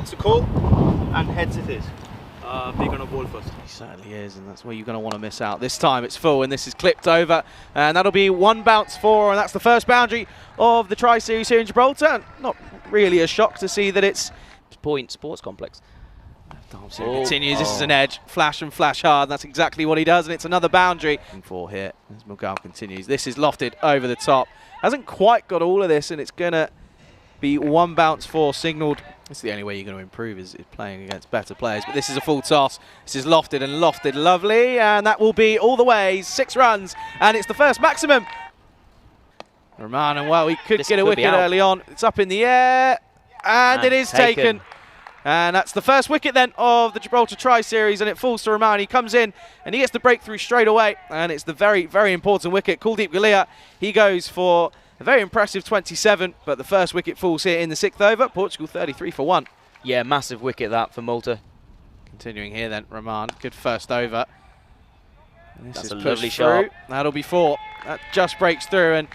gets the call and heads it is. Big on a ball first. He certainly is, and that's where you're going to want to miss out. This time it's full, and this is clipped over, and that'll be 1 bounce 4, and that's the first boundary of the Tri-Series here in Gibraltar. And not really a shock to see that it's Point Sports Complex. Continues. This is an edge, flash and flash hard. And that's exactly what he does, and it's another boundary. 4 here as Mughal continues. This is lofted over the top. Hasn't quite got all of this, and it's going to be 1 bounce 4 signalled. It's the only way you're going to improve is playing against better players. But this is a full toss. This is lofted and lofted, lovely, and that will be all the way 6 runs, and it's the first maximum. Rahman, and well, he could get a wicket early on. It's up in the air, and it is taken. And that's the first wicket then of the Gibraltar Tri-Series, and it falls to Rahman. He comes in and he gets the breakthrough straight away, and it's the very, very important wicket. Kuldeep Galea, he goes for a very impressive 27, but the first wicket falls here in the 6th over. Portugal 33 for 1. Yeah, massive wicket that for Malta. Continuing here then, Rahman, good first over. And That's a lovely shot. That'll be 4. That just breaks through, and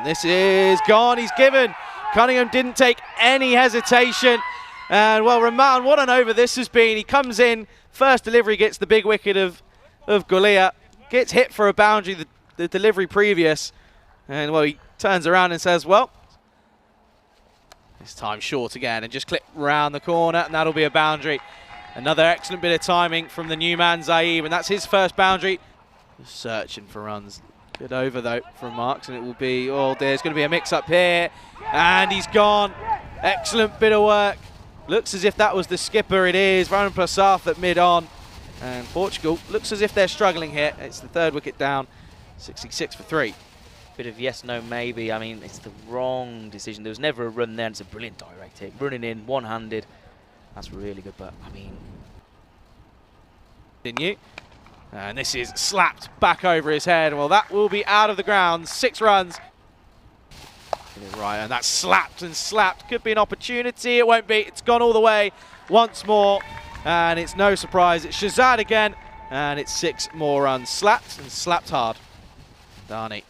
this is gone. He's given. Cunningham didn't take any hesitation. And well, Rahman, what an over this has been. He comes in, first delivery gets the big wicket of Galea, gets hit for a boundary the delivery previous. And well, he turns around and says, well, this time short again, and just clip round the corner, and that'll be a boundary. Another excellent bit of timing from the new man, Zaib, and that's his first boundary. Just searching for runs. Good over, though, from Marks, and it will be, oh, there's going to be a mix-up here, and he's gone. Excellent bit of work. Looks as if that was the skipper. It is. Ronan Plasaf at mid-on, and Portugal looks as if they're struggling here. It's the 3rd wicket down, 66 for 3. Bit of yes, no, maybe. I mean, it's the wrong decision. There was never a run there, and it's a brilliant direct hit. Running in, one-handed. That's really good, but, I mean... Continue. And this is slapped back over his head. Well, that will be out of the ground. 6 runs. Right, and that's slapped and slapped. Could be an opportunity. It won't be. It's gone all the way once more. And it's no surprise. It's Shahzad again. And it's 6 more runs. Slapped and slapped hard. Dani.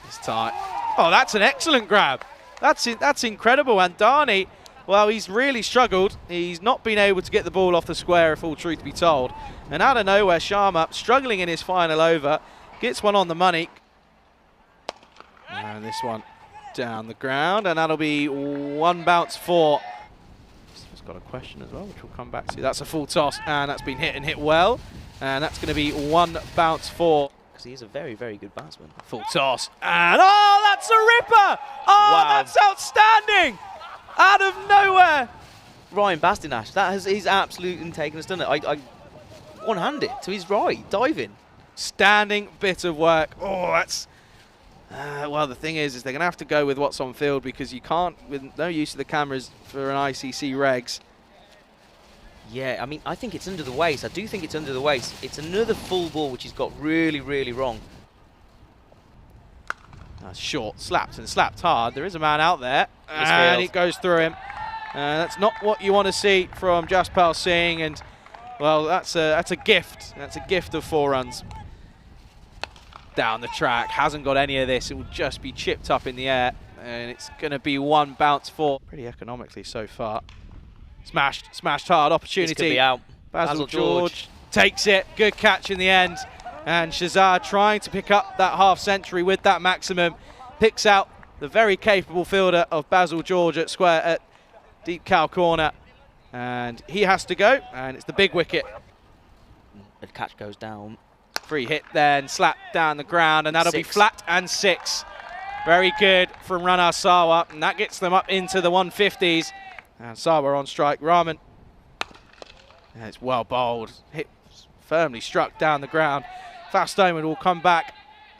This time. Oh, that's an excellent grab. That's incredible. And Dani, well, he's really struggled. He's not been able to get the ball off the square, if all truth be told. And out of nowhere, Sharma, struggling in his final over, gets one on the money. And this one down the ground, and that'll be 1 bounce 4. He's got a question as well, which we'll come back to. That's a full toss, and that's been hit and hit well. And that's going to be 1 bounce 4. Because he's a very, very good batsman. Full toss, and oh, that's a ripper! Oh, wow. That's outstanding! Out of nowhere! Ryan Bastinash, he's absolutely taken us, done it. I one-handed to his right, diving. Standing bit of work. Oh, that's... well, the thing is they're going to have to go with what's on field, because you can't, with no use of the cameras for an ICC regs. Yeah, I mean, I think it's under the waist. I do think it's under the waist. It's another full ball, which he's got really, really wrong. That's short, slapped and slapped hard. There is a man out there, and it goes through him. That's not what you want to see from Jaspal Singh, and well, that's a gift. That's a gift of 4 runs. Down the track, hasn't got any of this. It will just be chipped up in the air, and it's going to be 1 bounce 4. Pretty economically so far. Smashed hard opportunity. This could be out. Basil George takes it. Good catch in the end. And Shahzad trying to pick up that half-century with that maximum. Picks out the very capable fielder of Basil George at square at deep cow corner. And he has to go, and it's the big wicket. The catch goes down. Free hit then, slapped down the ground, and that'll be flat and 6. Very good from Rana Sawa, and that gets them up into the 150s. And Sawa on strike, Rahman. And it's well bowled, hit firmly struck down the ground. Fast Omen will come back,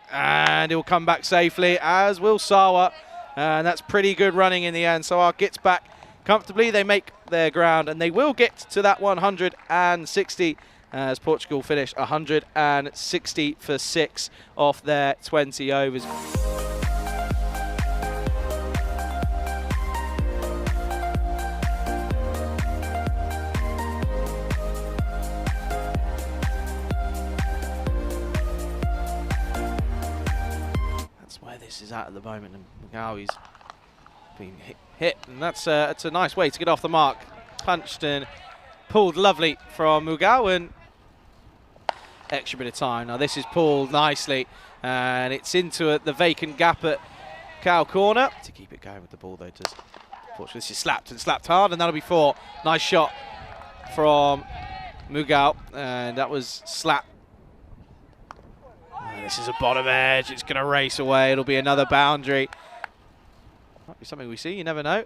and he'll come back safely, as will Sawa. And that's pretty good running in the end. Sawa gets back comfortably. They make their ground, and they will get to that 160 as Portugal finish 160 for 6 off their 20 overs. That's where this is at the moment, and Mughal, he's Being hit, and that's a nice way to get off the mark. Punched and pulled lovely from Mugao, and extra bit of time. Now this is pulled nicely, and it's into the vacant gap at Cow corner. To keep it going with the ball though, unfortunately this is slapped and slapped hard, and that'll be 4. Nice shot from Mugao, and that was slap. And this is a bottom edge, it's gonna race away, it'll be another boundary. Might be something we see, you never know.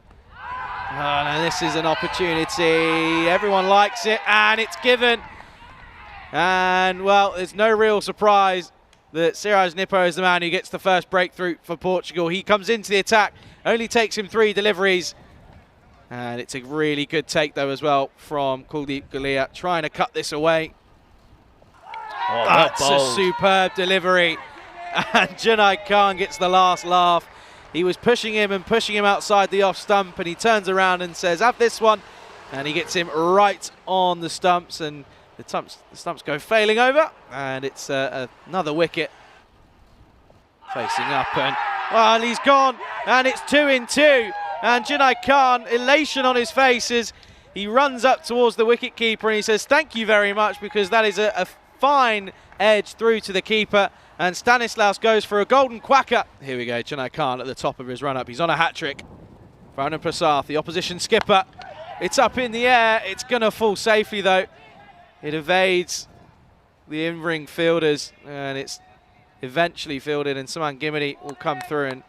Oh, no, this is an opportunity, everyone likes it, and it's given. And, well, it's no real surprise that Siraj Nippo is the man who gets the first breakthrough for Portugal. He comes into the attack, only takes him 3 deliveries. And it's a really good take, though, as well, from Kuldeep Gulia, trying to cut this away. Oh, That's well a superb delivery. And Junaid Khan gets the last laugh. He was pushing him and pushing him outside the off stump, and he turns around and says, have this one. And he gets him right on the stumps, and the stumps go failing over, and it's another wicket. Facing up, and well, he's gone, and it's 2 in 2. And Junaid Khan, elation on his face as he runs up towards the wicket keeper, and he says, thank you very much, because that is a fine edge through to the keeper. And Stanislaus goes for a golden quacker. Here we go, Junaid Khan at the top of his run-up. He's on a hat-trick. Varun Prasad, the opposition skipper. It's up in the air. It's going to fall safely, though. It evades the in-ring fielders, and it's eventually fielded, and Saman Gimini will come through, and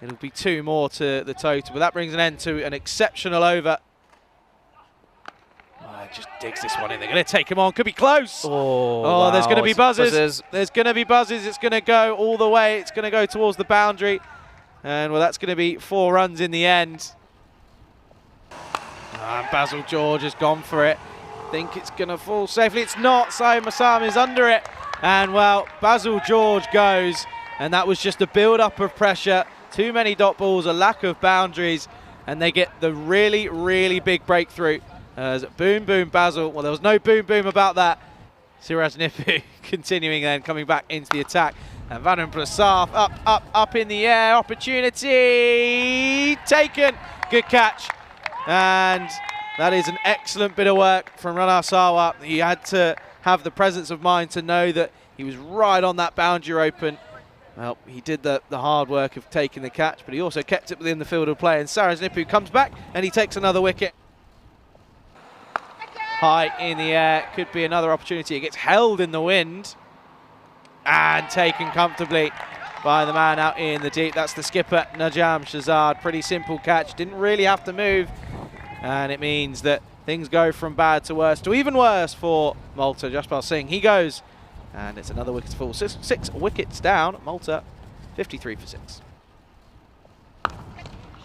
it'll be 2 more to the total. But that brings an end to an exceptional over. Just digs this one in. They're going to take him on. Could be close. Oh, wow. There's going to be buzzers. Buzzers. There's going to be buzzers. It's going to go all the way. It's going to go towards the boundary. And, well, that's going to be 4 runs in the end. And Basil George has gone for it. Think it's going to fall safely. It's not. Saeed Masam is under it. And, well, Basil George goes. And that was just a build-up of pressure. Too many dot balls, a lack of boundaries. And they get the really, really big breakthrough. Boom, boom, Basil. Well, there was no boom, boom about that. Siraj Nippu continuing then, coming back into the attack. And Varun Prasad up in the air. Opportunity taken. Good catch. And that is an excellent bit of work from Rana Sawa. He had to have the presence of mind to know that he was right on that boundary rope. And, well, he did the hard work of taking the catch, but he also kept it within the field of play. And Siraj Nippu comes back and he takes another wicket. High in the air, could be another opportunity. It gets held in the wind and taken comfortably by the man out in the deep. That's the skipper, Najam Shahzad. Pretty simple catch, didn't really have to move. And it means that things go from bad to worse to even worse for Malta. Jaspal Singh, he goes. And it's another wicket fall. 6 wickets down. Malta, 53 for 6.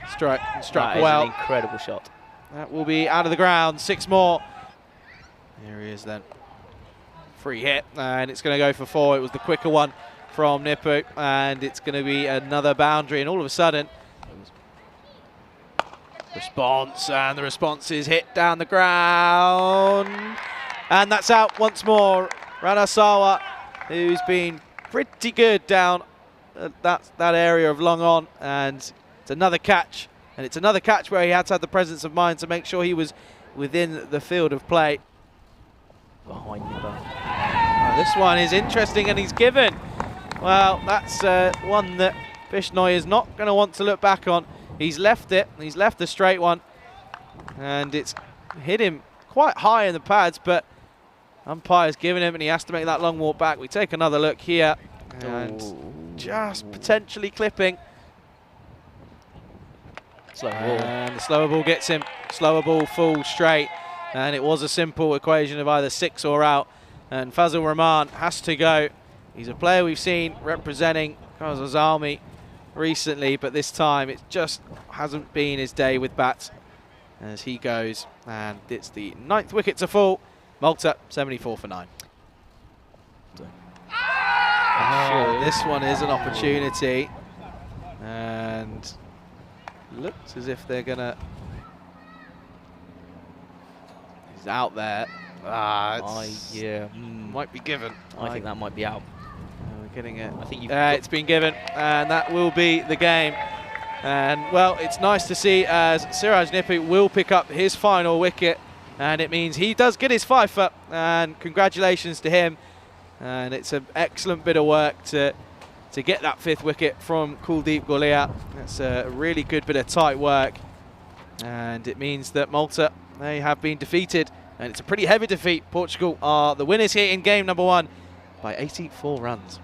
Struck well. An incredible shot. That will be out of the ground. 6 more. Here he is then. Free hit, and it's going to go for 4. It was the quicker one from Nippu, and it's going to be another boundary, and all of a sudden, response, and the response is hit down the ground, and that's out once more. Rana Sawa, who's been pretty good down that area of long on, and it's another catch, and it's another catch where he had to have the presence of mind to make sure he was within the field of play. Behind Nipper. This one is interesting, and he's given. Well, that's one that Bishnoi is not going to want to look back on. He's left it. He's left the straight one, and it's hit him quite high in the pads, but umpire's given him, and he has to make that long walk back. We take another look here, and just potentially clipping. Slow ball. And the slower ball gets him. Slower ball falls straight. And it was a simple equation of either 6 or out. And Fazil Rahman has to go. He's a player we've seen representing Kazazalmi recently, but this time it just hasn't been his day with bats as he goes. And it's the 9th wicket to fall. Malta, 74 for 9. Oh, this one is an opportunity. And looks as if they're going to... He's out there. Yeah. Might be given. I think that might be out. We're getting it. I think it's been given, and that will be the game. And, well, it's nice to see as Siraj Nipu will pick up his final wicket, and it means he does get his fifer, and congratulations to him. And it's an excellent bit of work to get that 5th wicket from Kuldeep Gullia. That's a really good bit of tight work. And it means that Malta, they have been defeated, and it's a pretty heavy defeat. Portugal are the winners here in game number 1 by 84 runs.